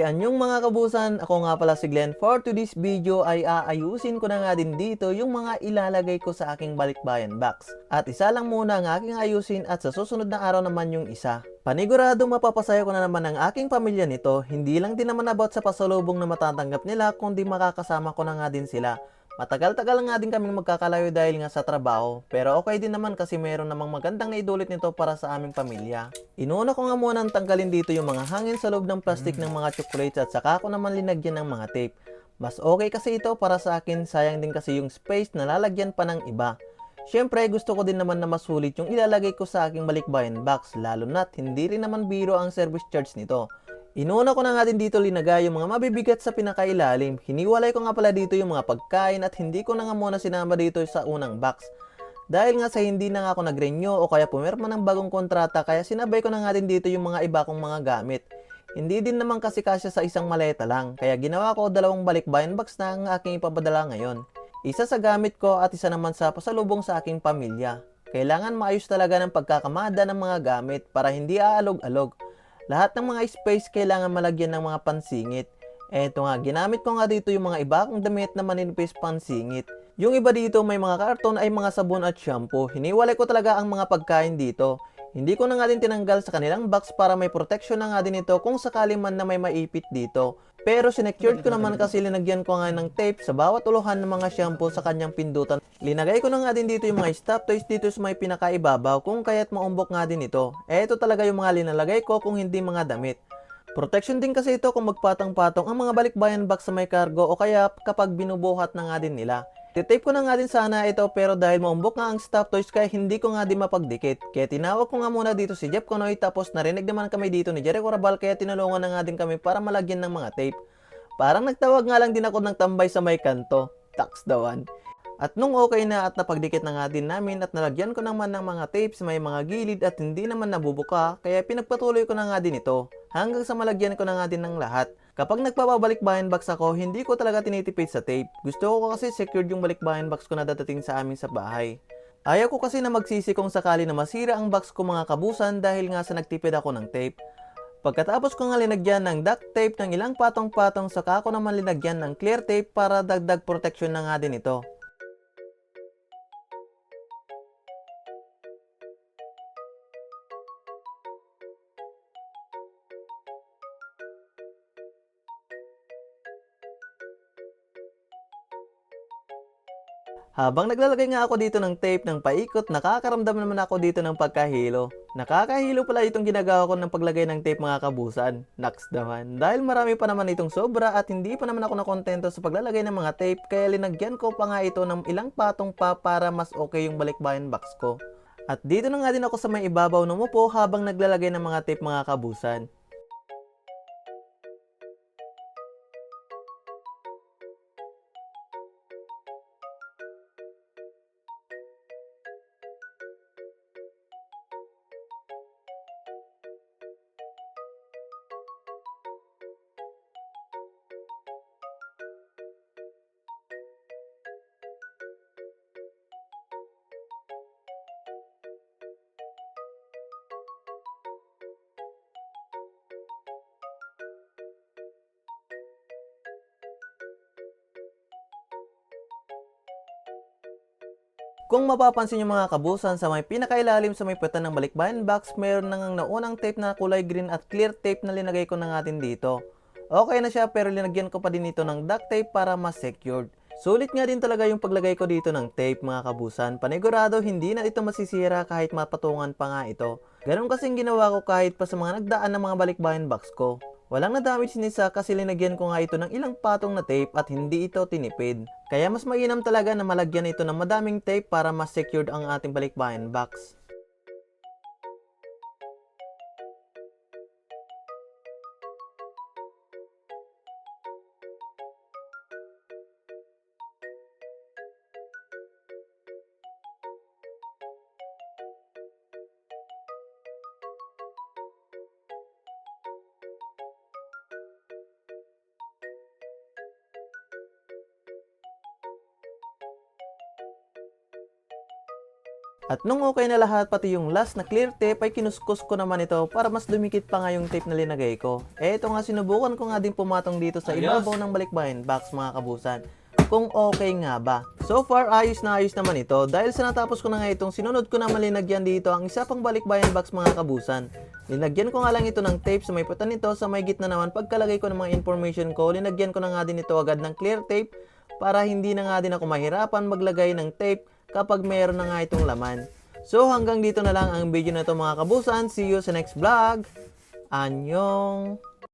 Anyong mga kabusan, ako nga pala si Glenn. For today's video ay aayusin ko na nga din dito yung mga ilalagay ko sa aking balikbayan box. At isa lang muna ang aking ayusin at sa susunod na araw naman yung isa. Paniguradong mapapasaya ko na naman ang aking pamilya nito, hindi lang din naman about sa pasalubong na matatanggap nila kundi makakasama ko na nga din sila. Matagal-tagal nga din kaming magkakalayo dahil nga sa trabaho, pero okay din naman kasi meron namang magandang naidulot nito para sa aming pamilya. Inuna ko nga muna ang tanggalin dito yung mga hangin sa loob ng plastic ng mga chocolates at saka ko naman linagyan ng mga tape. Mas okay kasi ito para sa akin, sayang din kasi yung space na lalagyan pa ng iba. Siyempre gusto ko din naman na masulit yung ilalagay ko sa aking balikbayan box, lalo na't hindi rin naman biro ang service charge nito. Inuna ko na nga din dito linagay yung mga mabibigat sa pinakailalim. Hiniwalay ko nga pala dito yung mga pagkain at hindi ko na nga muna sinama dito sa unang box. Dahil nga sa hindi na nga ako nag-renew o kaya pumirma ng bagong kontrata, kaya sinabay ko na nga din dito yung mga iba kong mga gamit. Hindi din naman kasi kasya sa isang maleta lang, kaya ginawa ko dalawang balikbayan box na ang aking ipapadala ngayon. Isa sa gamit ko at isa naman sa pasalubong sa aking pamilya. Kailangan maayos talaga ng pagkakamada ng mga gamit para hindi aalog-alog. Lahat ng mga space kailangan malagyan ng mga pansingit. Eto nga, ginamit ko nga dito yung mga iba kong damit na maninipis pansingit. Yung iba dito may mga karton ay mga sabon at shampoo. Hiniwalay ko talaga ang mga pagkain dito. Hindi ko na nga din tinanggal sa kanilang box para may protection na nga din ito kung sakali man na may maipit dito. Pero sinecured ko naman kasi linagyan ko nga ng tape sa bawat uluhan ng mga shampoo sa kanyang pindutan. Linagay ko na nga din dito yung mga stop toys dito sa may pinakaibabaw kung kaya't maumbok nga din ito. Ito talaga yung mga linalagay ko kung hindi mga damit. Protection din kasi ito kung magpatong-patong ang mga balikbayan box sa may cargo o kaya kapag binubuhat na nga din nila. Titape ko na nga din sana ito pero dahil maumbok nga ang stop toys kaya hindi ko nga din mapagdikit. Kaya tinawag ko nga muna dito si Jeff Conoy tapos narinig naman kami dito ni Jericho Rabal kaya tinulungan na nga din kami para malagyan ng mga tape. Parang nagtawag nga lang din ako ng tambay sa may kanto. Tax dawan. At nung okay na at napagdikit na nga din namin at nalagyan ko naman ng mga tapes may mga gilid at hindi naman nabubuka, kaya pinagpatuloy ko na nga din ito hanggang sa malagyan ko na nga din ng lahat. Kapag nagpapabalik-bayan box ako, hindi ko talaga tinitipid sa tape. Gusto ko kasi secured yung balikbayan box ko na dadating sa amin sa bahay. Ayaw ko kasi na magsisi kung sakali na masira ang box ko mga kabusan dahil nga sa nagtipid ako ng tape. Pagkatapos ko nga linagyan ng duct tape ng ilang patong-patong, saka ko naman linagyan ng clear tape para dagdag protection na nga din ito. Habang naglalagay nga ako dito ng tape ng paikot, nakakaramdam naman ako dito ng pagkahilo. Nakakahilo pala itong ginagawa ko ng paglagay ng tape mga kabusan. Naks naman. Dahil marami pa naman itong sobra at hindi pa naman ako nakontento sa paglalagay ng mga tape, kaya linagyan ko pa nga ito ng ilang patong pa para mas okay yung balikbayan box ko. At dito na nga din ako sa may ibabaw ng upo habang naglalagay ng mga tape mga kabusan. Kung mapapansin nyo mga kabusan, sa may pinakailalim sa may puwetan ng balikbayan box, mayroon na ngang naunang tape na kulay green at clear tape na linagay ko na nga din dito. Okay na siya pero linagyan ko pa din ito ng duct tape para mas secured. Sulit nga din talaga yung paglagay ko dito ng tape mga kabusan. Panigurado hindi na ito masisira kahit mapatungan pa nga ito. Ganun kasing ginawa ko kahit pa sa mga nagdaan ng mga balikbayan box ko. Walang na-damage ni isa kasi linagyan ko nga ito ng ilang patong na tape at hindi ito tinipid. Kaya mas mainam talaga na malagyan ito ng madaming tape para mas secured ang ating balikbayan box. At nung okay na lahat, pati yung last na clear tape ay kinuskus ko naman ito para mas dumikit pa nga yung tape na linagay ko. Ito nga, sinubukan ko nga din pumatong dito sa ibabaw ng balikbayan box mga kabusan. Kung okay nga ba. So far, ayos na ayos naman ito dahil sa natapos ko na nga itong sinunod ko naman linagyan dito ang isa pang balikbayan box mga kabusan. Linagyan ko nga lang ito ng tape sa may putan nito, sa may gitna naman pagkalagay ko ng mga information ko, linagyan ko na nga din ito agad ng clear tape para hindi na nga din ako mahirapan maglagay ng tape kapag meron na nga itong laman. So hanggang dito na lang ang video na ito mga kabusan. See you sa next vlog. Anyong!